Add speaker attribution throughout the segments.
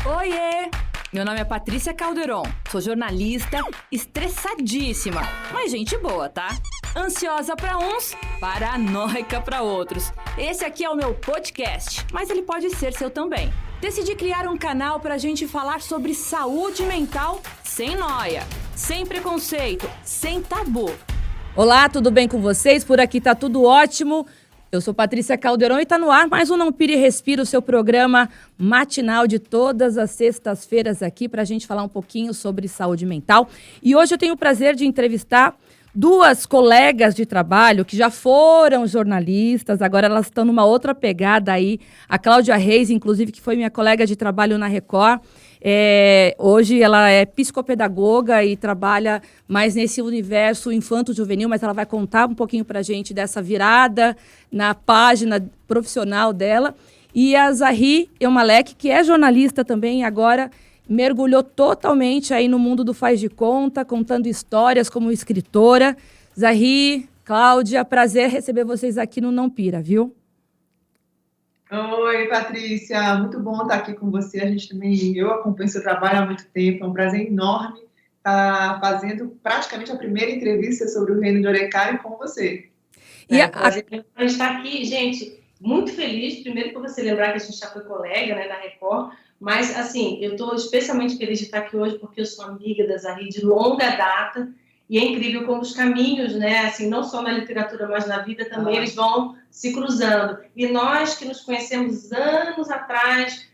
Speaker 1: Oiê! Meu nome é Patrícia Calderon, sou jornalista, estressadíssima, mas gente boa, tá? Ansiosa pra uns, paranoica pra outros. Esse aqui é o meu podcast, mas ele pode ser seu também. Decidi criar um canal pra gente falar sobre saúde mental sem noia, sem preconceito, sem tabu. Olá, tudo bem com vocês? Por aqui tá tudo ótimo. Eu sou Patrícia Calderon e tá no ar mais um Não Pire e Respira, o seu programa matinal de todas as sextas-feiras aqui pra gente falar um pouquinho sobre saúde mental. E hoje eu tenho o prazer de entrevistar duas colegas de trabalho que já foram jornalistas, agora elas estão numa outra pegada aí. A Cláudia Reis, inclusive, que foi minha colega de trabalho na Record. Hoje ela é psicopedagoga e trabalha mais nesse universo infanto-juvenil, mas ela vai contar um pouquinho pra gente dessa virada na página profissional dela. E a Zahri Elmalek, que é jornalista também, agora mergulhou totalmente aí no mundo do faz de conta, contando histórias como escritora. Zahri, Cláudia, prazer receber vocês aqui no Não Pira, viu?
Speaker 2: Oi, Patrícia, muito bom estar aqui com você. Eu acompanho seu trabalho há muito tempo, é um prazer enorme estar fazendo praticamente a primeira entrevista sobre o Reino de Orecário com você.
Speaker 3: A gente está aqui, gente, muito feliz, primeiro por você lembrar que a gente já foi colega, né, na Record, mas, assim, eu estou especialmente feliz de estar aqui hoje porque eu sou amiga da Zahri de longa data e é incrível como os caminhos, né, assim, não só na literatura, mas na vida também, eles vão se cruzando. E nós que nos conhecemos anos atrás,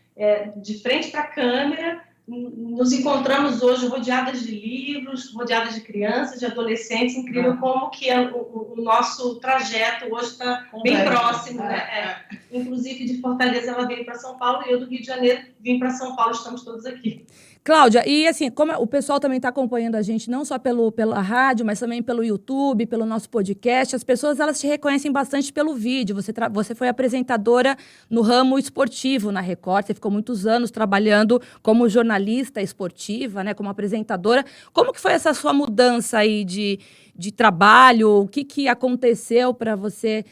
Speaker 3: de frente para a câmera, nos encontramos hoje rodeadas de livros, rodeadas de crianças, de adolescentes. Incrível como que o nosso trajeto hoje está bem próximo, né? Inclusive de Fortaleza ela veio para São Paulo e eu do Rio de Janeiro vim para São Paulo, estamos todos aqui.
Speaker 1: Cláudia, e assim, como o pessoal também está acompanhando a gente, não só pela rádio, mas também pelo YouTube, pelo nosso podcast, as pessoas elas te reconhecem bastante pelo vídeo. Você foi apresentadora no ramo esportivo na Record, você ficou muitos anos trabalhando como jornalista esportiva, né, como apresentadora. Como que foi essa sua mudança aí de trabalho? O que aconteceu para você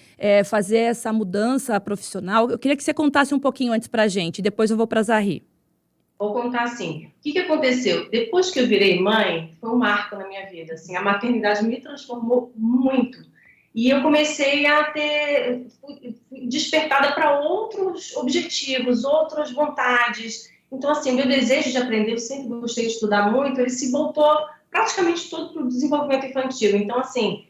Speaker 1: fazer essa mudança profissional? Eu queria que você contasse um pouquinho antes para a gente, depois eu vou para a Zahri.
Speaker 3: Vou contar assim, o que aconteceu? Depois que eu virei mãe, foi um marco na minha vida, assim, a maternidade me transformou muito. E eu comecei a fui despertada para outros objetivos, outras vontades. Então, assim, o meu desejo de aprender, eu sempre gostei de estudar muito, ele se voltou praticamente todo para o desenvolvimento infantil. Então, assim,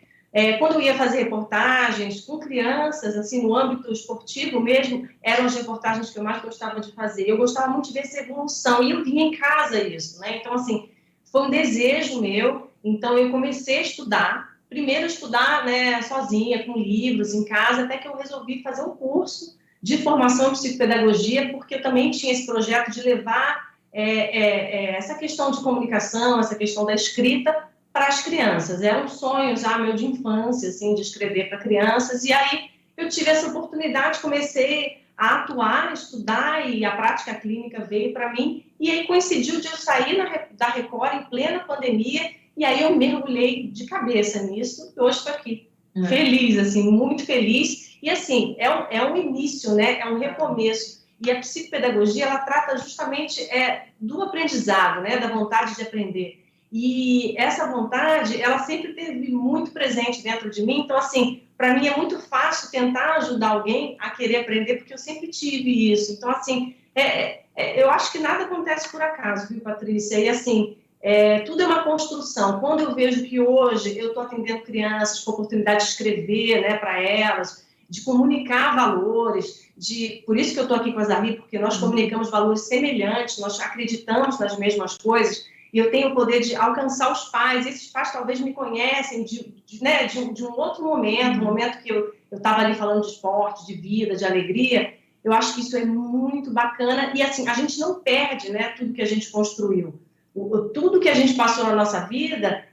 Speaker 3: quando eu ia fazer reportagens com crianças, assim, no âmbito esportivo mesmo, eram as reportagens que eu mais gostava de fazer. Eu gostava muito de ver essa evolução, e eu via em casa isso, né? Então, assim, foi um desejo meu. Então, eu comecei a estudar, primeiro estudar, né, sozinha, com livros, em casa, até que eu resolvi fazer um curso de formação em psicopedagogia, porque eu também tinha esse projeto de levar essa questão de comunicação, essa questão da escrita, para as crianças. Era um sonho já meu de infância, assim, de escrever para crianças. E aí eu tive essa oportunidade, comecei a atuar, a estudar, e a prática clínica veio para mim. E aí coincidiu de eu sair da Record em plena pandemia, e aí eu mergulhei de cabeça nisso, e hoje estou aqui. Feliz, assim, muito feliz. E, assim, é um início, né? É um recomeço. E a psicopedagogia, ela trata justamente do aprendizado, né? Da vontade de aprender. E essa vontade, ela sempre esteve muito presente dentro de mim. Então, assim, para mim é muito fácil tentar ajudar alguém a querer aprender, porque eu sempre tive isso. Então, assim, eu acho que nada acontece por acaso, viu, Patrícia? E, assim, tudo é uma construção. Quando eu vejo que hoje eu estou atendendo crianças com oportunidade de escrever, né, para elas, de comunicar valores, por isso que eu estou aqui com a Zahri, porque nós comunicamos valores semelhantes, nós acreditamos nas mesmas coisas, e eu tenho o poder de alcançar os pais. Esses pais talvez me conhecem de um outro momento, um momento que eu estava ali falando de esporte, de vida, de alegria. Eu acho que isso é muito bacana. E, assim, a gente não perde, né, tudo que a gente construiu. Tudo que a gente passou na nossa vida,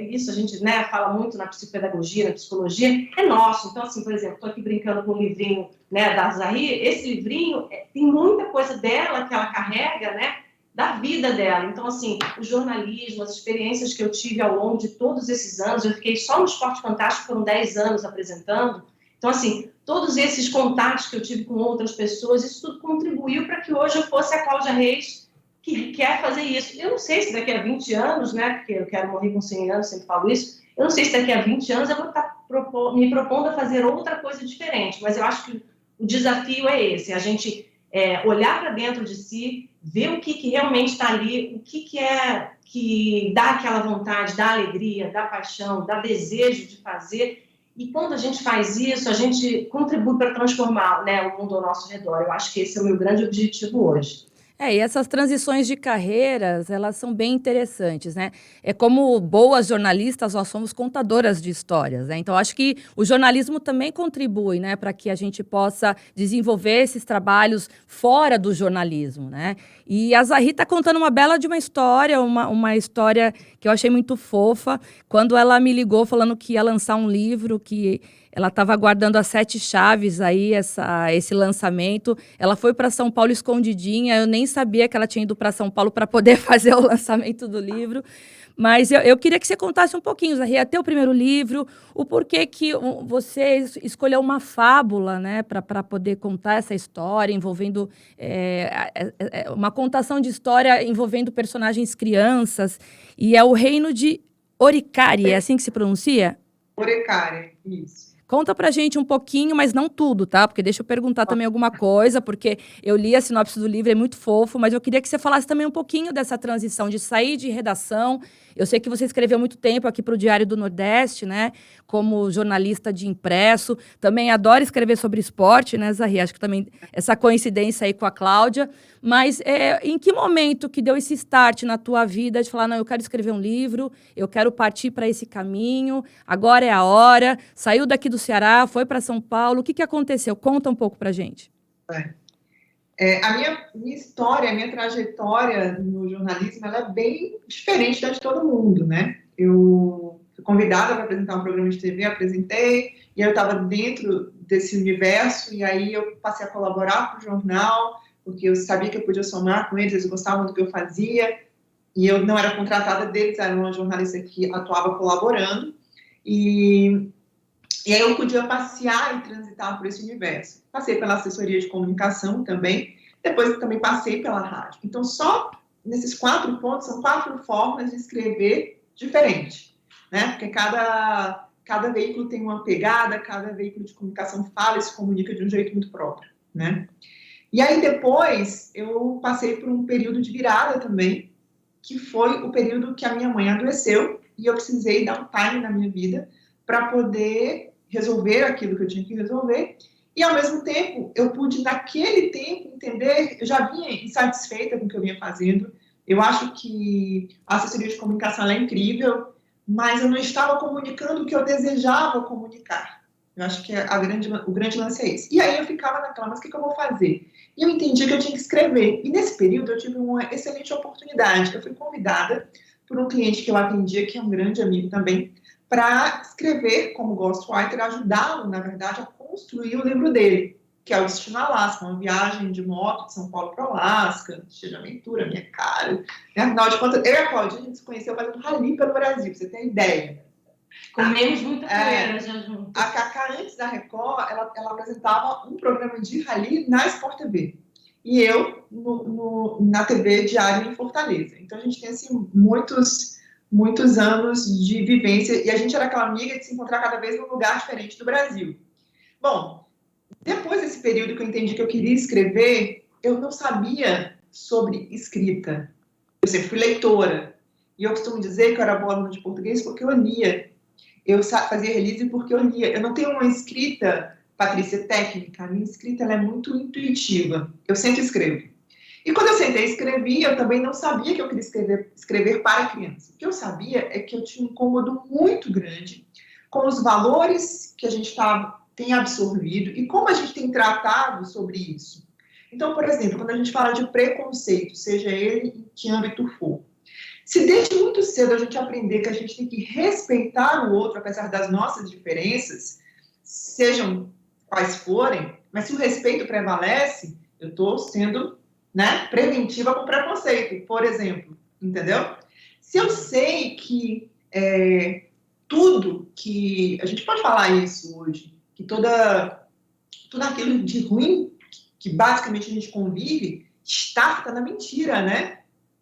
Speaker 3: isso a gente, né, fala muito na psicopedagogia, na psicologia, é nosso. Então, assim, por exemplo, estou aqui brincando com um livrinho, né, da Zahri. Esse livrinho tem muita coisa dela que ela carrega, né, da vida dela. Então, assim, o jornalismo, as experiências que eu tive ao longo de todos esses anos, eu fiquei só no Esporte Fantástico, foram 10 anos apresentando. Então, assim, todos esses contatos que eu tive com outras pessoas, isso tudo contribuiu para que hoje eu fosse a Cláudia Reis, que quer fazer isso. Eu não sei se daqui a 20 anos, né, porque eu quero morrer com 100 anos, sempre falo isso, eu não sei se daqui a 20 anos eu vou estar me propondo a fazer outra coisa diferente, mas eu acho que o desafio é esse, a gente olhar para dentro de si, ver o que realmente está ali, o que é que dá aquela vontade, dá alegria, dá paixão, dá desejo de fazer, e quando a gente faz isso, a gente contribui para transformar, né, o mundo ao nosso redor. Eu acho que esse é o meu grande objetivo hoje.
Speaker 1: E essas transições de carreiras, elas são bem interessantes, né? É como boas jornalistas, nós somos contadoras de histórias, né? Então, acho que o jornalismo também contribui, né, para que a gente possa desenvolver esses trabalhos fora do jornalismo, né? E a Zahry está contando uma bela de uma história que eu achei muito fofa, quando ela me ligou falando que ia lançar um livro, que ela estava aguardando as 7 chaves aí, esse lançamento. Ela foi para São Paulo escondidinha, eu nem sabia que ela tinha ido para São Paulo para poder fazer o lançamento do livro. Mas eu queria que você contasse um pouquinho, Zahry, até o primeiro livro, o porquê que você escolheu uma fábula, né, para poder contar essa história, envolvendo uma contação de história envolvendo personagens crianças, e é o Reino de Oricari, é assim que se pronuncia?
Speaker 2: Oricari, isso.
Speaker 1: Conta pra gente um pouquinho, mas não tudo, tá? Porque deixa eu perguntar também alguma coisa, porque eu li a sinopse do livro, é muito fofo, mas eu queria que você falasse também um pouquinho dessa transição de sair de redação. Eu sei que você escreveu muito tempo aqui para o Diário do Nordeste, né? Como jornalista de impresso. Também adora escrever sobre esporte, né, Zahry? Acho que também essa coincidência aí com a Cláudia. Mas em que momento que deu esse start na tua vida de falar, não, eu quero escrever um livro, eu quero partir para esse caminho, agora é a hora, saiu daqui do Ceará, foi para São Paulo, o que aconteceu? Conta um pouco para gente.
Speaker 2: A minha história, a minha trajetória no jornalismo, ela é bem diferente da de todo mundo, né? Eu fui convidada para apresentar um programa de TV, apresentei, e eu estava dentro desse universo, e aí eu passei a colaborar com o jornal, porque eu sabia que eu podia somar com eles gostavam do que eu fazia, e eu não era contratada deles, era uma jornalista que atuava colaborando, e aí eu podia passear e transitar por esse universo. Passei pela assessoria de comunicação também, depois também passei pela rádio. Então, só nesses 4 pontos, são 4 formas de escrever diferente, né? Porque cada veículo tem uma pegada, cada veículo de comunicação fala e se comunica de um jeito muito próprio, né? E aí, depois, eu passei por um período de virada também, que foi o período que a minha mãe adoeceu, e eu precisei dar um time na minha vida para poder resolver aquilo que eu tinha que resolver, e ao mesmo tempo, eu pude naquele tempo entender, eu já vinha insatisfeita com o que eu vinha fazendo, eu acho que a assessoria de comunicação é incrível, mas eu não estava comunicando o que eu desejava comunicar. Eu acho que o grande lance é esse. E aí eu ficava naquela, mas o que eu vou fazer? E eu entendi que eu tinha que escrever, e nesse período eu tive uma excelente oportunidade, eu fui convidada por um cliente que eu atendia, que é um grande amigo também, para escrever como ghostwriter, ajudá-lo, na verdade, a construir o livro dele, que é o Destino Alasca, uma viagem de moto de São Paulo para o Alasca, cheia de aventura, minha cara. Afinal de contas, eu e a Cláudia, a gente se conheceu fazendo rally pelo Brasil, pra você ter ideia.
Speaker 3: Comemos muita poeira já junto.
Speaker 2: A Cacá, antes da Record, ela apresentava um programa de rally na Sport TV. E eu na TV Diário em Fortaleza. Então, a gente tem, assim, muitos anos de vivência, e a gente era aquela amiga de se encontrar cada vez num lugar diferente do Brasil. Bom, depois desse período que eu entendi que eu queria escrever, eu não sabia sobre escrita. Eu sempre fui leitora, e eu costumo dizer que eu era boa aluna de português porque eu lia. Eu fazia release porque eu lia. Eu não tenho uma escrita, Patrícia, técnica, a minha escrita ela é muito intuitiva. Eu sempre escrevo. E quando eu sentei e escrevi, eu também não sabia que eu queria escrever para criança. O que eu sabia é que eu tinha um incômodo muito grande com os valores que a gente tem absorvido e como a gente tem tratado sobre isso. Então, por exemplo, quando a gente fala de preconceito, seja ele em que âmbito for, se desde muito cedo a gente aprender que a gente tem que respeitar o outro, apesar das nossas diferenças, sejam quais forem, mas se o respeito prevalece, eu estou sendo, né, preventiva com preconceito, por exemplo, entendeu? Se eu sei que tudo que... A gente pode falar isso hoje, que toda tudo aquilo de ruim que basicamente a gente convive, está na mentira, né?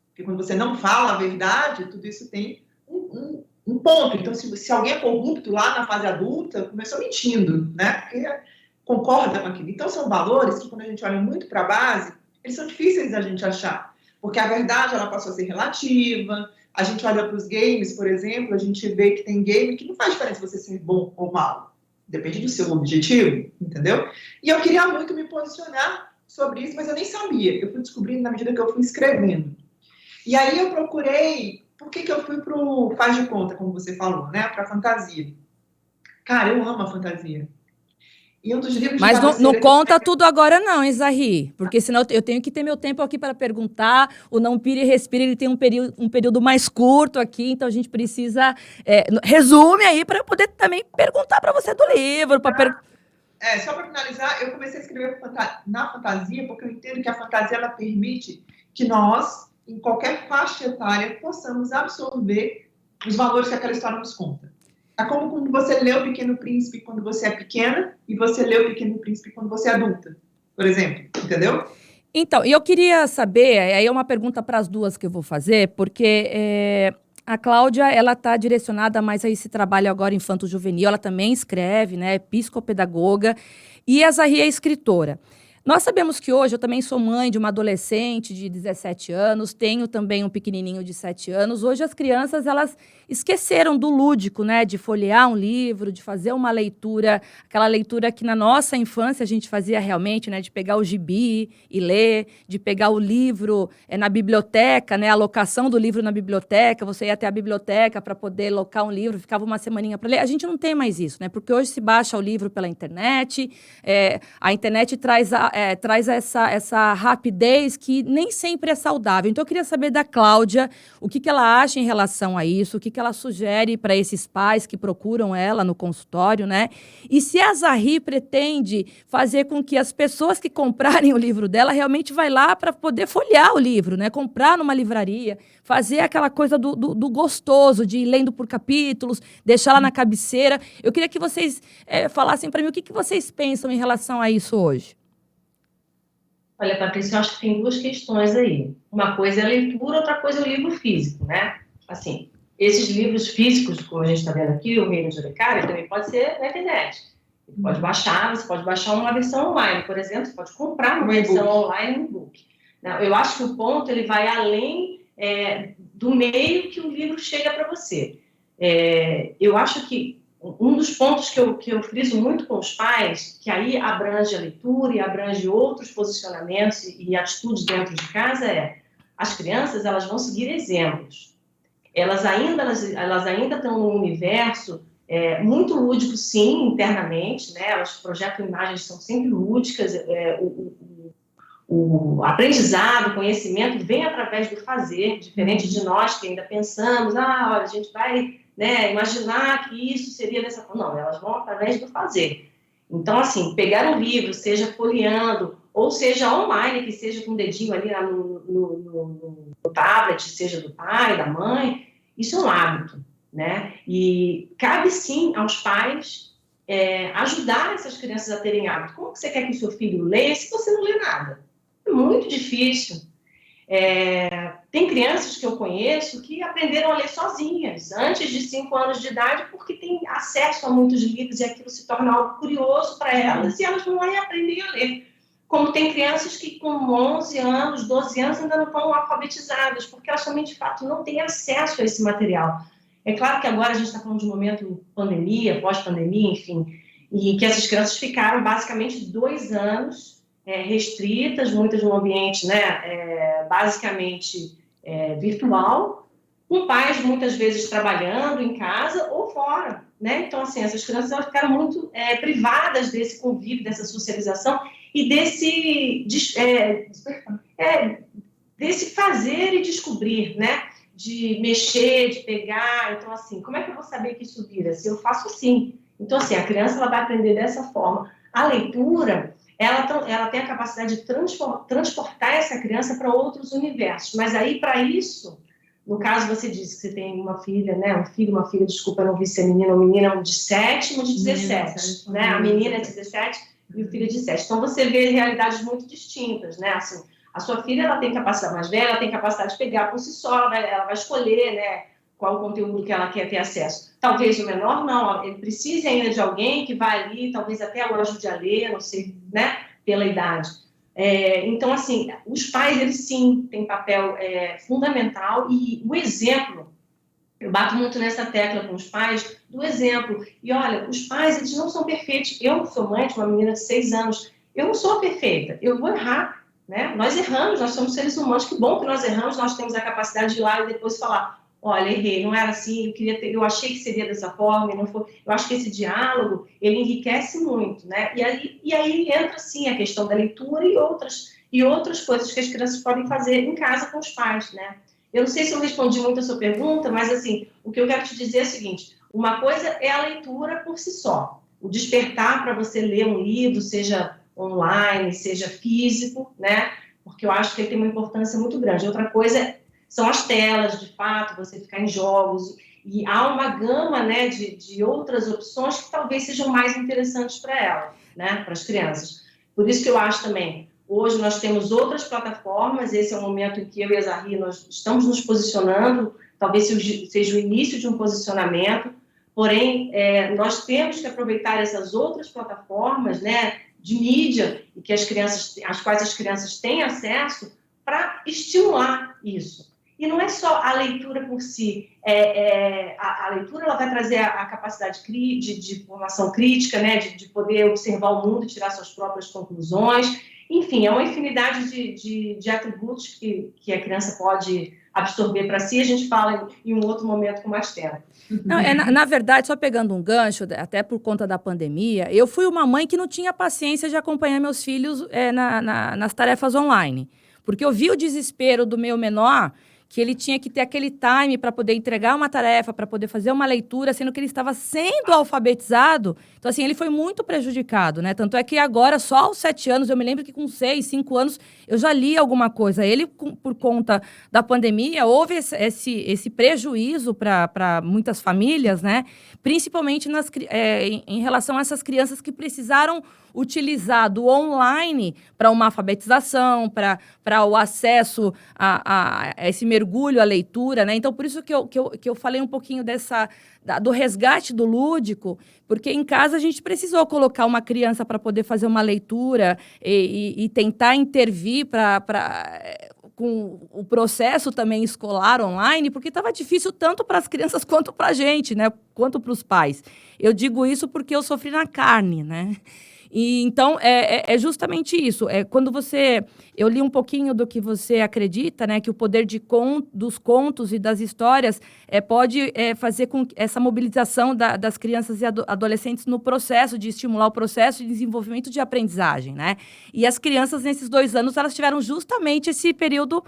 Speaker 2: Porque quando você não fala a verdade, tudo isso tem um ponto. Então, se alguém é corrupto lá na fase adulta, começou mentindo, né? Porque concorda com aquilo. Então, são valores que, quando a gente olha muito para a base, eles são difíceis da gente achar. Porque a verdade, ela passou a ser relativa. A gente olha para os games, por exemplo, a gente vê que tem game que não faz diferença você ser bom ou mal. Depende do seu objetivo, entendeu? E eu queria muito me posicionar sobre isso, mas eu nem sabia. Eu fui descobrindo na medida que eu fui escrevendo. E aí eu procurei... Por que eu fui para o faz de conta, como você falou, né? Para a fantasia. Cara, eu amo a fantasia. E um dos livros
Speaker 4: Mas
Speaker 2: de
Speaker 4: não conta tudo agora não, hein, Zahri? Porque senão eu tenho que ter meu tempo aqui para perguntar. O Não Pire e Respire, ele tem um período mais curto aqui, então a gente precisa... resume aí para eu poder também perguntar para você do livro.
Speaker 2: Só para finalizar, eu comecei a escrever na fantasia, porque eu entendo que a fantasia ela permite que nós, em qualquer faixa etária, possamos absorver os valores que aquela história nos conta. É como quando você lê O Pequeno Príncipe quando você é pequena e você lê O Pequeno Príncipe quando você é adulta, por exemplo, entendeu?
Speaker 4: Então, e eu queria saber, aí é uma pergunta para as duas que eu vou fazer, porque a Cláudia, ela está direcionada mais a esse trabalho agora infanto-juvenil, ela também escreve, né, psicopedagoga, e a Zahri é escritora. Nós sabemos que hoje eu também sou mãe de uma adolescente de 17 anos, tenho também um pequenininho de 7 anos. Hoje as crianças, elas esqueceram do lúdico, né? De folhear um livro, de fazer uma leitura, aquela leitura que na nossa infância a gente fazia realmente, né? De pegar o gibi e ler, de pegar o livro na biblioteca, né? A locação do livro na biblioteca, você ia até a biblioteca para poder locar um livro, ficava uma semaninha para ler. A gente não tem mais isso, né? Porque hoje se baixa o livro pela internet, a internet traz essa rapidez que nem sempre é saudável. Então, eu queria saber da Cláudia o que ela acha em relação a isso, o que ela sugere para esses pais que procuram ela no consultório, né? E se a Zahri pretende fazer com que as pessoas que comprarem o livro dela realmente vai lá para poder folhear o livro, né? Comprar numa livraria, fazer aquela coisa do gostoso, de ir lendo por capítulos, deixar lá na cabeceira. Eu queria que vocês falassem para mim o que vocês pensam em relação a isso hoje.
Speaker 3: Olha, Patrícia, eu acho que tem duas questões aí. Uma coisa é a leitura, outra coisa é o livro físico, né? Assim, esses livros físicos, como a gente está vendo aqui, o Reino de Uricária, também pode ser na internet. Você pode baixar uma versão online, por exemplo, você pode comprar uma versão online no e-book. Eu acho que o ponto ele vai além do meio que o livro chega para você. Eu acho que um dos pontos que eu friso muito com os pais, que aí abrange a leitura e abrange outros posicionamentos e atitudes dentro de casa, as crianças elas vão seguir exemplos. Elas ainda estão num universo muito lúdico, sim, internamente, né? Elas projetam imagens que são sempre lúdicas, o aprendizado, o conhecimento vem através do fazer, diferente de nós que ainda pensamos, olha, a gente vai... imaginar que isso seria dessa forma. Não, elas vão através do fazer. Então, assim, pegar um livro, seja folheando, ou seja online, que seja com o dedinho ali no tablet, seja do pai, da mãe, isso é um hábito, né? E cabe, sim, aos pais ajudar essas crianças a terem hábito. Como que você quer que o seu filho leia se você não lê nada? É muito difícil. Tem crianças que eu conheço que aprenderam a ler sozinhas, antes de 5 anos de idade, porque têm acesso a muitos livros e aquilo se torna algo curioso para elas, e elas vão lá e aprendem a ler. Como tem crianças que com 11 anos, 12 anos ainda não estão alfabetizadas, porque elas também, de fato, não têm acesso a esse material. É claro que agora a gente está falando de um momento pandemia, pós-pandemia, enfim, e que essas crianças ficaram basicamente 2 anos restritas, muitas num ambiente, né, basicamente virtual, com pais muitas vezes trabalhando em casa ou fora, né? Então, assim, essas crianças elas ficaram muito privadas desse convívio, dessa socialização e desse fazer e descobrir, né? De mexer, de pegar. Então, assim, como é que eu vou saber que isso vira? Se eu faço assim. Então, assim, a criança ela vai aprender dessa forma. A leitura... Ela tem a capacidade de transportar essa criança para outros universos. Mas aí, para isso, no caso, você disse que você tem uma filha, né? Um filho, uma filha, desculpa, eu não vi se é menino ou menina, um de 7, um de 17. Né? A menina é de 17 e o filho de 7. Então, você vê realidades muito distintas, né? Assim, a sua filha, ela tem capacidade mais velha, ela tem capacidade de pegar por si só, ela vai escolher, né, qual o conteúdo que ela quer ter acesso. Talvez o menor não, ele precise ainda de alguém que vai ali, talvez até o ajude a ler, não sei, né, pela idade. Então, assim, os pais, eles sim têm papel fundamental, e o exemplo, eu bato muito nessa tecla com os pais, do exemplo. E olha, os pais, eles não são perfeitos. Eu sou mãe de uma menina de 6 anos, eu não sou perfeita, eu vou errar, né? Nós erramos, nós somos seres humanos, que bom que nós erramos, nós temos a capacidade de ir lá e depois falar, olha, errei, não era assim, eu achei que seria dessa forma, e não foi. Eu acho que esse diálogo, ele enriquece muito, né? E aí entra, sim, a questão da leitura e outras coisas que as crianças podem fazer em casa com os pais, né? Eu não sei se eu respondi muito a sua pergunta, mas, assim, o que eu quero te dizer é o seguinte, uma coisa é a leitura por si só, o despertar para você ler um livro, seja online, seja físico, né? Porque eu acho que ele tem uma importância muito grande. Outra coisa são as telas, de fato, você ficar em jogos, e há uma gama, né, de outras opções que talvez sejam mais interessantes para ela, né, para as crianças. Por isso que eu acho também, hoje nós temos outras plataformas, esse é o momento em que eu e a Zahri, nós estamos nos posicionando, talvez seja o início de um posicionamento, porém, nós temos que aproveitar essas outras plataformas, né, de mídia, e que às quais as crianças têm acesso, para estimular isso. E não é só a leitura por si. A leitura, ela vai trazer a capacidade de formação crítica, né? De poder observar o mundo e tirar suas próprias conclusões. Enfim, é uma infinidade de atributos que a criança pode absorver para si. A gente fala em um outro momento com mais tempo.
Speaker 4: Não, na verdade, só pegando um gancho, até por conta da pandemia, eu fui uma mãe que não tinha paciência de acompanhar meus filhos nas tarefas online. Porque eu vi o desespero do meu menor, que ele tinha que ter aquele time para poder entregar uma tarefa, para poder fazer uma leitura, sendo que ele estava sendo alfabetizado. Então, assim, ele foi muito prejudicado, né? Tanto é que agora, só aos 7 anos, eu me lembro que com 6, 5 anos, eu já li alguma coisa. Ele, por conta da pandemia, houve esse prejuízo para muitas famílias, né? Principalmente em relação a essas crianças que precisaram utilizar do online para uma alfabetização, para o acesso a esse mergulho à leitura, né? Então, por isso que eu falei um pouquinho do resgate do lúdico, porque em casa a gente precisou colocar uma criança para poder fazer uma leitura e tentar intervir com o processo também escolar online, porque estava difícil tanto para as crianças quanto para a gente, né? Quanto para os pais. Eu digo isso porque eu sofri na carne, né? E, então, é justamente isso. Quando eu li um pouquinho do que você acredita, né, que o poder dos contos e das histórias pode fazer com essa mobilização das crianças e adolescentes no processo de estimular o processo de desenvolvimento de aprendizagem, né? E as crianças, nesses 2 anos, elas tiveram justamente esse período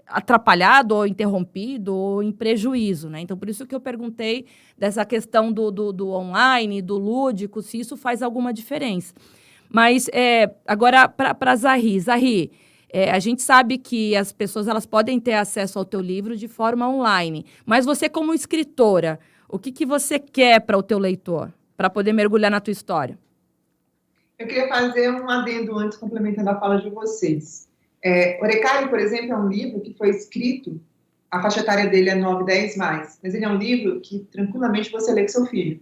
Speaker 4: atrapalhado ou interrompido ou em prejuízo, né? Então, por isso que eu perguntei dessa questão do online, do lúdico, se isso faz alguma diferença. Mas, agora, para Zahri. Zahri, a gente sabe que as pessoas elas podem ter acesso ao teu livro de forma online, mas você, como escritora, o que você quer para o teu leitor, para poder mergulhar na tua história?
Speaker 2: Eu queria fazer um adendo antes, complementando a fala de vocês. Orecari, por exemplo, é um livro que foi escrito, a faixa etária dele é 9, 10 mais, mas ele é um livro que tranquilamente você lê com seu filho.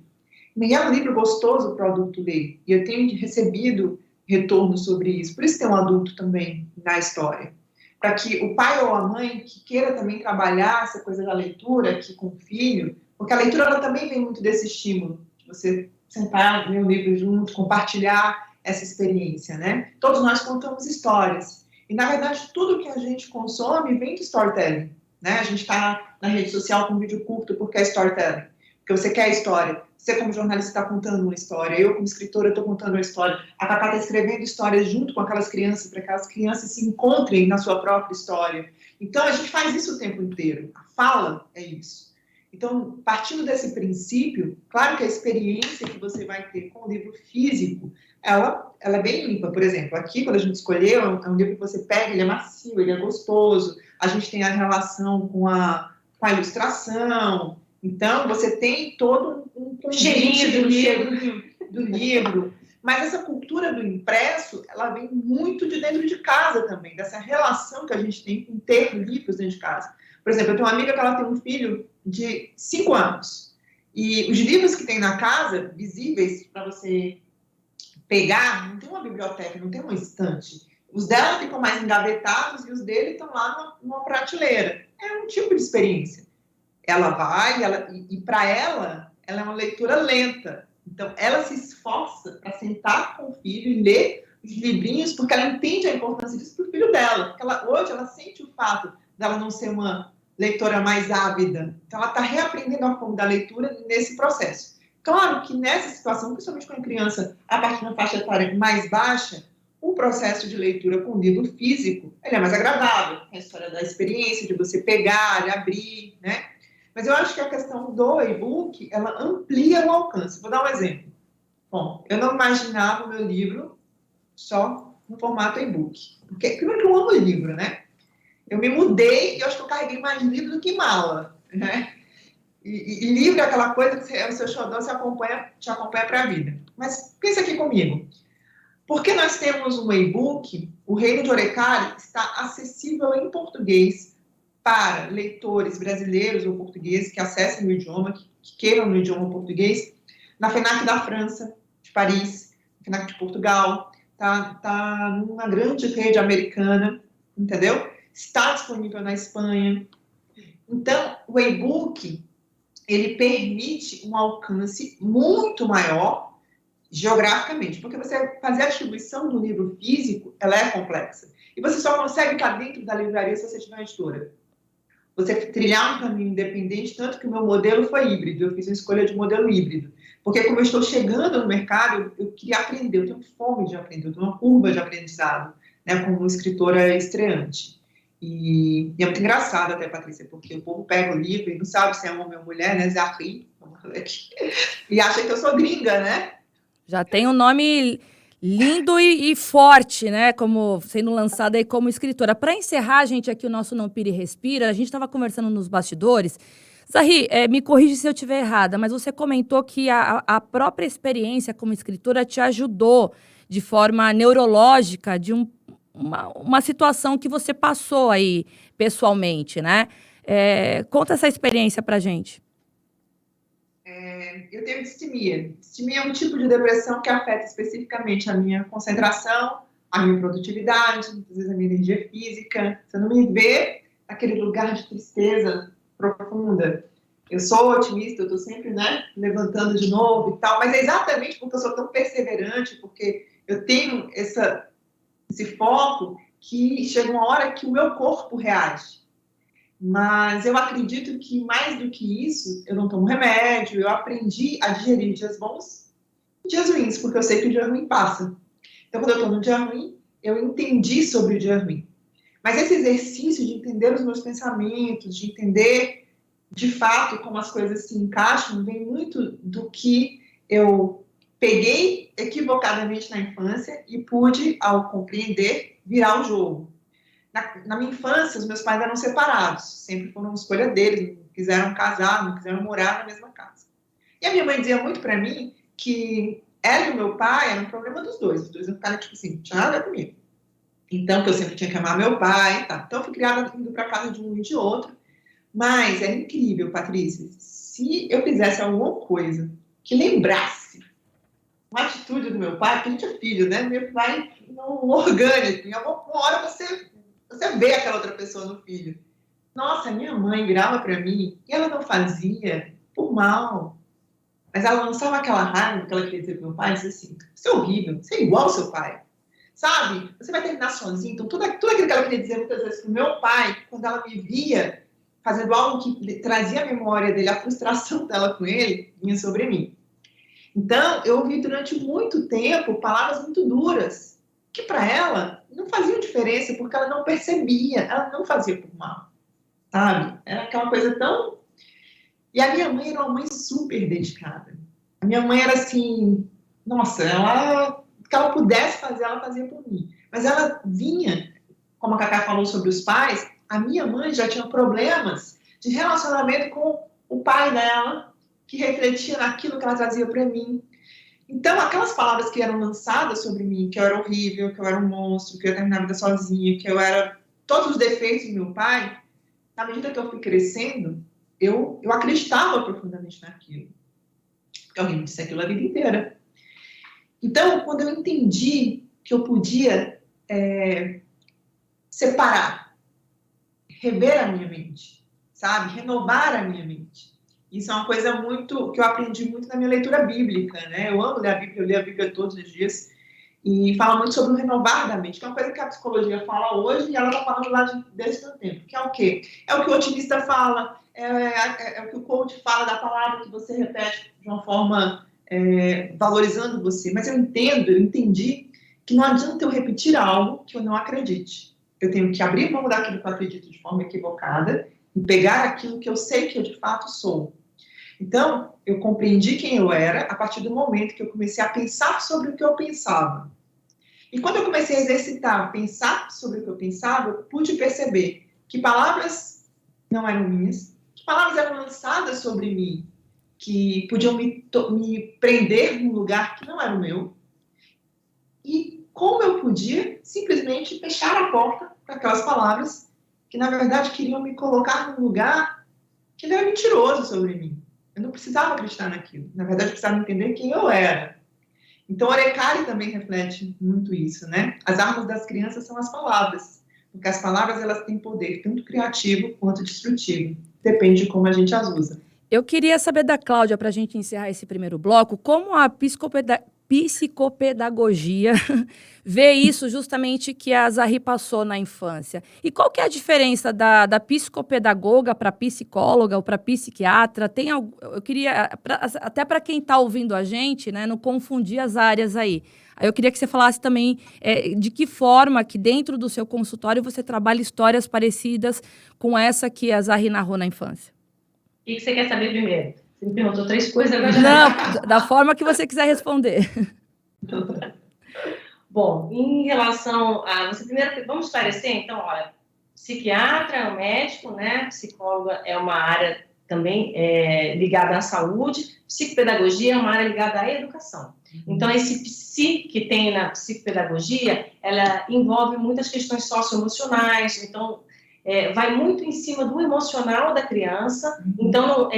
Speaker 2: E é um livro gostoso para o adulto ler, e eu tenho recebido retorno sobre isso, por isso tem um adulto também na história, para que o pai ou a mãe que queira também trabalhar essa coisa da leitura aqui com o filho, porque a leitura ela também vem muito desse estímulo, de você sentar, ler um livro junto, compartilhar essa experiência, né? Todos nós contamos histórias. E, na verdade, tudo que a gente consome vem de storytelling, né? A gente está na rede social com um vídeo curto porque é storytelling, porque você quer a história. Você, como jornalista, está contando uma história. Eu, como escritora, estou contando uma história. A Cacá está escrevendo histórias junto com aquelas crianças, para que aquelas crianças se encontrem na sua própria história. Então, a gente faz isso o tempo inteiro. A fala é isso. Então, partindo desse princípio, claro que a experiência que você vai ter com o livro físico, ela é bem limpa. Por exemplo, aqui, quando a gente escolheu, é um livro que você pega, ele é macio, ele é gostoso, a gente tem a relação com a ilustração, então você tem todo um cheirinho do livro, Mas essa cultura do impresso, ela vem muito de dentro de casa também, dessa relação que a gente tem com ter livros dentro de casa. Por exemplo, eu tenho uma amiga que ela tem um filho de 5 anos. E os livros que tem na casa, visíveis para você pegar, não tem uma biblioteca, não tem uma estante. Os dela ficam mais engavetados e os dele estão lá numa prateleira. É um tipo de experiência. Ela vai, e para ela é uma leitura lenta. Então, ela se esforça para sentar com o filho e ler os livrinhos, porque ela entende a importância disso para o filho dela. Porque hoje ela sente o fato dela não ser uma leitora mais ávida. Então, ela está reaprendendo a forma da leitura nesse processo. Claro que nessa situação, principalmente com a criança a partir de uma faixa etária mais baixa, o processo de leitura com livro físico ele é mais agradável. É a história da experiência, de você pegar, de abrir, né? Mas eu acho que a questão do e-book, ela amplia o alcance. Vou dar um exemplo. Bom, eu não imaginava o meu livro só no formato e-book. Porque, primeiro que eu amo livro, né? Eu me mudei e eu acho que eu carreguei mais livro do que mala, né? E livro é aquela coisa que o seu xodó te acompanha para a vida. Mas pensa aqui comigo. Porque nós temos um e-book, o Reino de Orecari está acessível em português para leitores brasileiros ou portugueses que acessem o idioma, que queiram no idioma português, na FENAC da França, de Paris, na FENAC de Portugal, tá numa grande rede americana, entendeu? Está disponível na Espanha. Então, o e-book, ele permite um alcance muito maior geograficamente, porque você fazer a distribuição do livro físico, ela é complexa. E você só consegue estar dentro da livraria se você tiver uma editora. Você trilhar um caminho independente, tanto que o meu modelo foi híbrido, eu fiz uma escolha de modelo híbrido. Porque como eu estou chegando no mercado, eu queria aprender, eu tenho fome de aprender, eu tenho uma curva de aprendizado, né, como escritora estreante. E é muito engraçado até, Patrícia, porque o povo pega o livro e não sabe se é homem ou mulher, né, Zahri, e acha que eu sou gringa, né?
Speaker 4: Já tem um nome lindo e forte, né? Como sendo lançada aí como escritora. Para encerrar, gente, aqui o nosso Não Pira e Respira, a gente estava conversando nos bastidores. Zahri, me corrige se eu estiver errada, mas você comentou que a própria experiência como escritora te ajudou de forma neurológica de uma situação que você passou aí pessoalmente, né? Conta essa experiência pra gente.
Speaker 2: Eu tenho distimia. Distimia é um tipo de depressão que afeta especificamente a minha concentração, a minha produtividade, muitas vezes a minha energia física. Você não me vê naquele lugar de tristeza profunda. Eu sou otimista, eu estou sempre, né, levantando de novo e tal, mas é exatamente porque eu sou tão perseverante, porque eu tenho esse foco que chega uma hora que o meu corpo reage. Mas eu acredito que, mais do que isso, eu não tomo remédio, eu aprendi a digerir dias bons e dias ruins, porque eu sei que o dia ruim passa. Então, quando eu estou no dia ruim, eu entendi sobre o dia ruim. Mas esse exercício de entender os meus pensamentos, de entender, de fato, como as coisas se encaixam, vem muito do que eu peguei equivocadamente na infância e pude, ao compreender, virar o jogo. Na minha infância, os meus pais eram separados, sempre foram uma escolha deles, não quiseram casar, não quiseram morar na mesma casa. E a minha mãe dizia muito para mim que ela e o meu pai era um problema dos dois, os dois iam ficar tipo assim, não tinha nada a ver comigo. Então, que eu sempre tinha que amar meu pai, tá? Então eu fui criada indo para casa de um e de outro, mas era incrível, Patrícia, se eu fizesse alguma coisa que lembrasse uma atitude do meu pai, porque a gente é filho, né? Meu pai não orgânico, em alguma hora você vê aquela outra pessoa no filho. Nossa, minha mãe virava para mim e ela não fazia por mal. Mas ela lançava aquela raiva que ela queria dizer pro meu pai, dizia assim, você é horrível, você é igual ao seu pai. Sabe? Você vai terminar sozinho. Então, tudo aquilo que ela queria dizer muitas vezes pro meu pai, quando ela me via fazendo algo que trazia a memória dele, a frustração dela com ele, vinha sobre mim. Então, eu ouvi durante muito tempo palavras muito duras, que para ela não faziam diferença, porque ela não percebia, ela não fazia por mal, sabe? Era aquela coisa tão... E a minha mãe era uma mãe super dedicada. A minha mãe era assim, nossa, o que ela pudesse fazer, ela fazia por mim. Mas ela vinha, como a Cacá falou sobre os pais, a minha mãe já tinha problemas de relacionamento com o pai dela, que refletia naquilo que ela trazia para mim. Então, aquelas palavras que eram lançadas sobre mim, que eu era horrível, que eu era um monstro, que eu ia terminar a vida sozinha, que eu era todos os defeitos do meu pai, na medida que eu fui crescendo, eu acreditava profundamente naquilo. Porque alguém me disse aquilo a vida inteira. Então, quando eu entendi que eu podia separar, rever a minha mente, sabe? Renovar a minha mente. Isso é uma coisa muito que eu aprendi muito na minha leitura bíblica, né? Eu amo ler a Bíblia, eu leio a Bíblia todos os dias. E fala muito sobre o renovar da mente, que é uma coisa que a psicologia fala hoje e ela está falando lá desde tanto tempo. Que é o quê? É o que o otimista fala, é o que o coach fala da palavra que você repete de uma forma valorizando você. Mas eu entendi que não adianta eu repetir algo que eu não acredite. Eu tenho que abrir mão daquilo que eu acredito de forma equivocada e pegar aquilo que eu sei que eu de fato sou. Então, eu compreendi quem eu era a partir do momento que eu comecei a pensar sobre o que eu pensava. E quando eu comecei a exercitar, pensar sobre o que eu pensava, eu pude perceber que palavras não eram minhas, que palavras eram lançadas sobre mim, que podiam me prender num lugar que não era o meu, e como eu podia simplesmente fechar a porta para aquelas palavras que, na verdade, queriam me colocar num lugar que era mentiroso sobre mim. Eu não precisava acreditar naquilo. Na verdade, eu precisava entender quem eu era. Então, o Orecari também reflete muito isso, né? As armas das crianças são as palavras. Porque as palavras, elas têm poder tanto criativo quanto destrutivo. Depende de como a gente as usa.
Speaker 4: Eu queria saber da Cláudia, para a gente encerrar esse primeiro bloco, como a psicopedagogia vê isso justamente que a Zahri passou na infância. E qual que é a diferença da psicopedagoga para psicóloga ou para psiquiatra? Eu queria, até para quem está ouvindo a gente, né, não confundir as áreas aí. Aí eu queria que você falasse também de que forma que dentro do seu consultório você trabalha histórias parecidas com essa que a Zahri narrou na infância.
Speaker 3: O que você quer saber primeiro? Você me perguntou 3 coisas, agora já...
Speaker 4: Não, da forma que você quiser responder.
Speaker 3: Bom, em relação a... Você primeiro, vamos esclarecer, então, olha, psiquiatra é um médico, né? Psicóloga é uma área também ligada à saúde, psicopedagogia é uma área ligada à educação. Então, esse psi que tem na psicopedagogia, ela envolve muitas questões socioemocionais, então... vai muito em cima do emocional da criança. Então,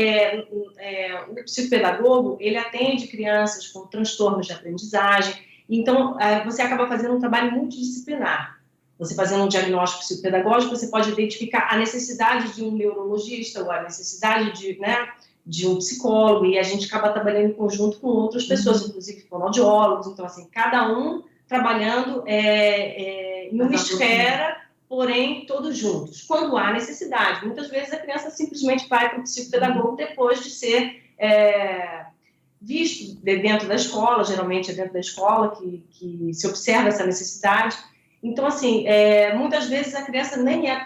Speaker 3: o psicopedagogo, ele atende crianças com transtornos de aprendizagem. Então, você acaba fazendo um trabalho multidisciplinar. Você fazendo um diagnóstico psicopedagógico, você pode identificar a necessidade de um neurologista ou a necessidade de um psicólogo, e a gente acaba trabalhando em conjunto com outras pessoas, inclusive fonoaudiólogos. Então, assim, cada um trabalhando em uma esfera, porém, todos juntos, quando há necessidade. Muitas vezes a criança simplesmente vai para o psicopedagogo depois de ser visto dentro da escola, geralmente é dentro da escola que se observa essa necessidade. Então, assim, muitas vezes a criança nem há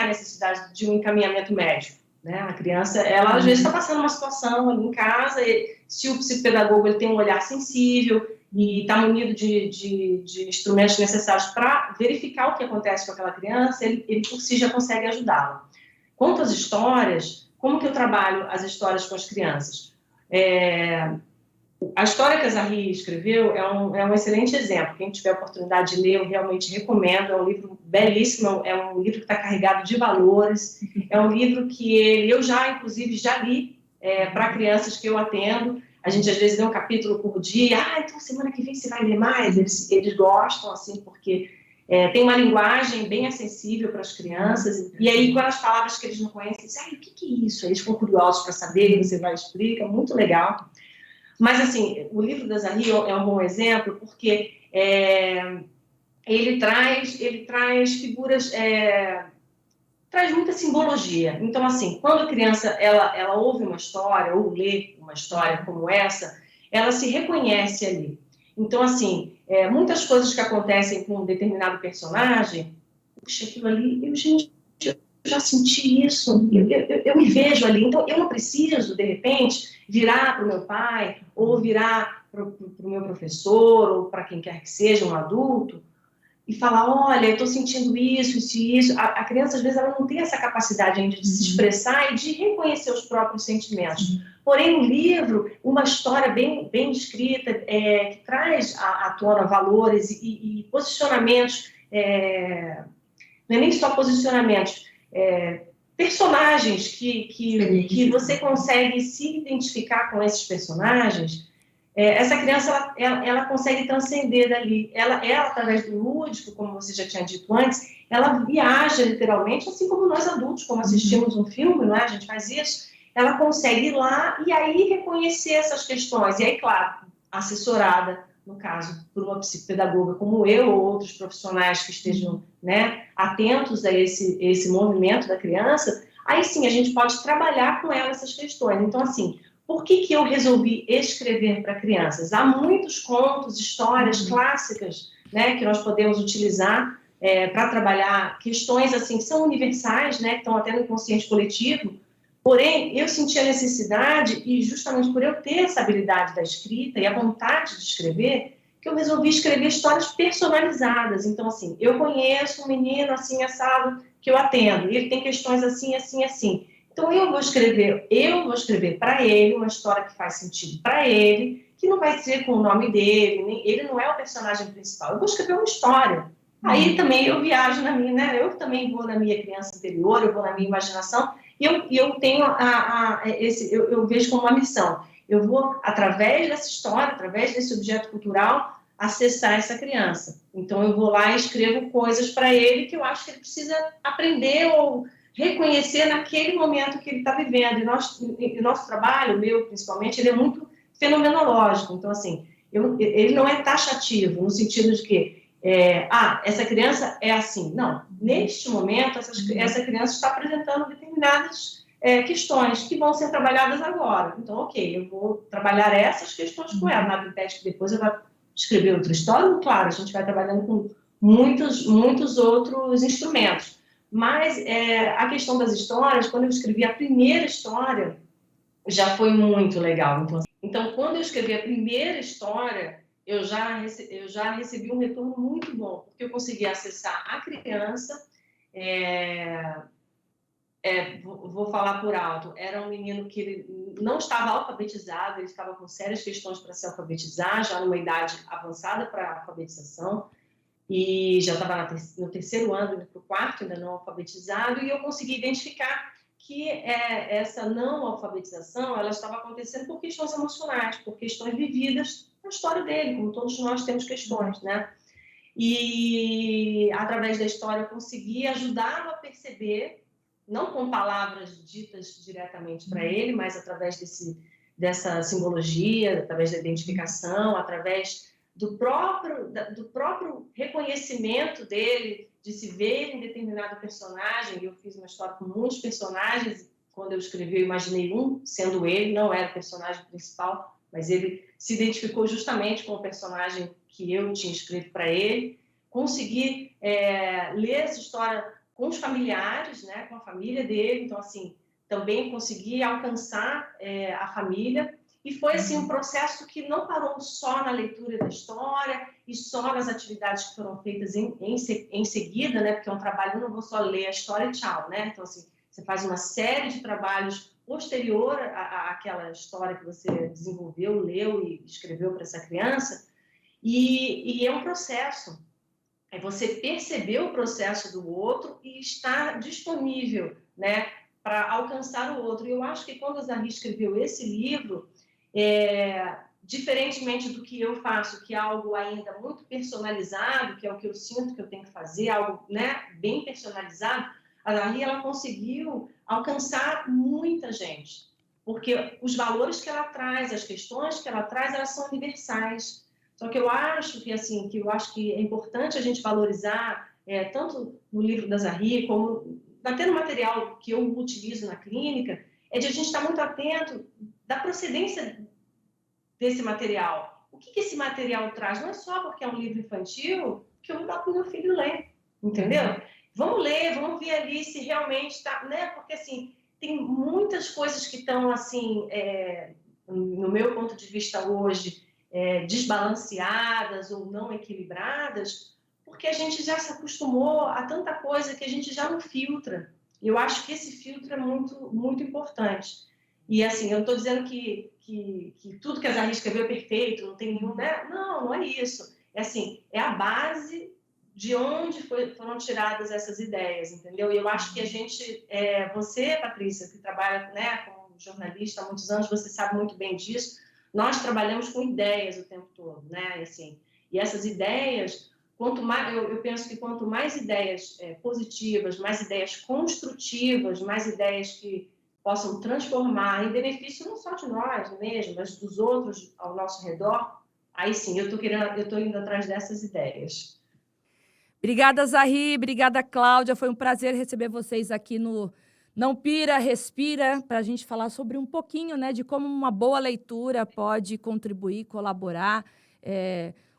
Speaker 3: necessidade de um encaminhamento médico, né? A criança, ela às vezes está passando uma situação ali em casa, e se o psicopedagogo ele tem um olhar sensível, e está munido de instrumentos necessários para verificar o que acontece com aquela criança, ele por si já consegue ajudá-la. Quanto às histórias, como que eu trabalho as histórias com as crianças? A história que a Zahri escreveu é um excelente exemplo. Quem tiver a oportunidade de ler, eu realmente recomendo. É um livro belíssimo, é um livro que está carregado de valores, é um livro que eu inclusive, já li para crianças que eu atendo. A gente, às vezes, lê um capítulo por dia. Então, semana que vem você vai ler mais? Eles gostam, assim, porque tem uma linguagem bem acessível para as crianças. E aí, com as palavras que eles não conhecem, dizem, o que é isso? Eles ficam curiosos para saber, e você vai explicar. Muito legal. Mas, assim, o livro da Zahri é um bom exemplo, porque ele traz figuras... traz muita simbologia. Então, assim, quando a criança ela ouve uma história ou lê uma história como essa, ela se reconhece ali. Então, assim, muitas coisas que acontecem com um determinado personagem, puxa, aquilo ali, eu já senti isso, eu me vejo ali. Então, eu não preciso, de repente, virar para o meu pai ou virar para o meu professor ou para quem quer que seja, um adulto, e falar, olha, eu estou sentindo isso. A criança, às vezes, ela não tem essa capacidade ainda de se expressar e de reconhecer os próprios sentimentos. Porém, o livro, uma história bem escrita, que traz à tona valores e posicionamentos, não é nem só posicionamentos, personagens que você consegue se identificar com esses personagens. Essa criança, ela consegue transcender dali. Ela, através do lúdico, como você já tinha dito antes, ela viaja literalmente, assim como nós adultos, como assistimos um filme, não é? A gente faz isso. Ela consegue ir lá e aí reconhecer essas questões. E aí, claro, assessorada, no caso, por uma psicopedagoga como eu ou outros profissionais que estejam, né, atentos a esse movimento da criança, aí sim a gente pode trabalhar com ela essas questões. Então, assim, por que eu resolvi escrever para crianças? Há muitos contos, histórias clássicas, né, que nós podemos utilizar para trabalhar questões assim, que são universais, né, que estão até no inconsciente coletivo. Porém, eu senti a necessidade, e justamente por eu ter essa habilidade da escrita e a vontade de escrever, que eu resolvi escrever histórias personalizadas. Então, assim, eu conheço um menino assim, assado, que eu atendo, e ele tem questões assim, assim, assim. Então, eu vou escrever para ele uma história que faz sentido para ele, que não vai ser com o nome dele, ele não é o personagem principal. Eu vou escrever uma história. Aí também eu viajo na minha, né? Eu também vou na minha criança interior, eu vou na minha imaginação, e eu tenho eu vejo como uma missão. Eu vou, através dessa história, através desse objeto cultural, acessar essa criança. Então, eu vou lá e escrevo coisas para ele que eu acho que ele precisa aprender ou reconhecer naquele momento que ele está vivendo. E nosso trabalho, o meu principalmente, ele é muito fenomenológico. Então, assim, ele não é taxativo, no sentido de que essa criança é assim. Não, neste momento, essa criança está apresentando determinadas questões que vão ser trabalhadas agora. Então, ok, eu vou trabalhar essas questões com ela. Nada impede que depois eu vá escrever outra história. Claro, a gente vai trabalhando com muitos outros instrumentos. Mas a questão das histórias, quando eu escrevi a primeira história, já foi muito legal. Então, quando eu escrevi a primeira história, eu já recebi um retorno muito bom, porque eu consegui acessar a criança. Vou falar por alto, era um menino que ele não estava alfabetizado, ele estava com sérias questões para se alfabetizar, já numa idade avançada para a alfabetização, e já estava no terceiro ano, indo para o quarto, ainda não alfabetizado, e eu consegui identificar que essa não alfabetização, ela estava acontecendo por questões emocionais, por questões vividas na história dele, como todos nós temos questões, né? E, através da história, eu consegui ajudá-lo a perceber, não com palavras ditas diretamente para ele, mas através dessa simbologia, através da identificação, através do próprio reconhecimento dele, de se ver em determinado personagem. Eu fiz uma história com muitos personagens. Quando eu escrevi, eu imaginei um, sendo ele, não era o personagem principal, mas ele se identificou justamente com o personagem que eu tinha escrito para ele. Consegui ler essa história com os familiares, né, com a família dele. Então, assim, também consegui alcançar a família. E foi, assim, um processo que não parou só na leitura da história e só nas atividades que foram feitas em seguida, né, porque é um trabalho, eu não vou só ler a história e tchau, né? Então, assim, você faz uma série de trabalhos posterior àquela história que você desenvolveu, leu e escreveu para essa criança. E é um processo. É você perceber o processo do outro e estar disponível, né, para alcançar o outro. E eu acho que quando a Zahri escreveu esse livro, diferentemente do que eu faço, que é algo ainda muito personalizado, que é o que eu sinto que eu tenho que fazer, algo, né, bem personalizado, a Zahri, ela conseguiu alcançar muita gente, porque os valores que ela traz, as questões que ela traz, elas são universais. Só que eu acho que, assim, é importante a gente valorizar, tanto no livro da Zahri, como até no material que eu utilizo na clínica, de a gente estar muito atento da procedência desse material. O que esse material traz? Não é só porque é um livro infantil que eu vou dar para o meu filho ler, entendeu? Vamos ler, vamos ver ali se realmente está, né? Porque, assim, tem muitas coisas que estão, assim, no meu ponto de vista hoje, desbalanceadas ou não equilibradas, porque a gente já se acostumou a tanta coisa que a gente já não filtra. Eu acho que esse filtro é muito, muito importante. E, assim, eu não estou dizendo que tudo que a Zahri escreveu é perfeito, não tem nenhum, né? Não é isso. É assim, é a base de onde foram tiradas essas ideias, entendeu? E eu acho que a gente, você, Patrícia, que trabalha, né, como jornalista há muitos anos, você sabe muito bem disso, nós trabalhamos com ideias o tempo todo, né? E essas ideias, quanto mais, eu penso que quanto mais ideias positivas, mais ideias construtivas, mais ideias que possam transformar em benefício não só de nós mesmo, mas dos outros ao nosso redor, aí sim, eu estou indo atrás dessas ideias.
Speaker 4: Obrigada, Zahri. Obrigada, Cláudia. Foi um prazer receber vocês aqui no Não Pira, Respira, para a gente falar sobre um pouquinho, né, de como uma boa leitura pode contribuir, colaborar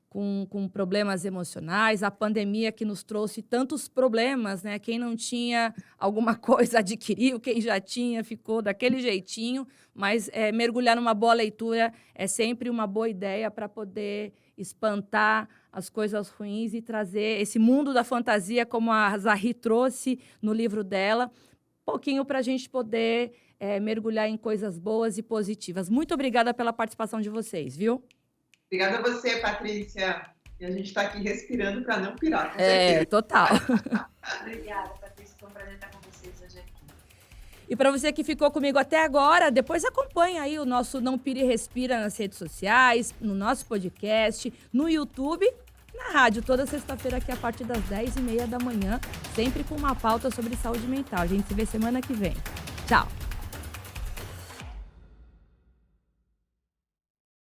Speaker 4: com problemas emocionais. A pandemia que nos trouxe tantos problemas, né? Quem não tinha alguma coisa adquiriu, quem já tinha ficou daquele jeitinho, mas mergulhar numa boa leitura é sempre uma boa ideia para poder espantar as coisas ruins e trazer esse mundo da fantasia, como a Zahri trouxe no livro dela, um pouquinho para a gente poder mergulhar em coisas boas e positivas. Muito obrigada pela participação de vocês, viu?
Speaker 2: Obrigada a você, Patrícia. E a gente está aqui respirando para não pirar, com certeza.
Speaker 4: Total.
Speaker 3: Obrigada, Patrícia. Foi um prazer estar com vocês hoje aqui.
Speaker 4: E para você que ficou comigo até agora, depois acompanhe aí o nosso Não Pira e Respira nas redes sociais, no nosso podcast, no YouTube, na rádio, toda sexta-feira aqui a partir das 10h30 da manhã, sempre com uma pauta sobre saúde mental. A gente se vê semana que vem. Tchau!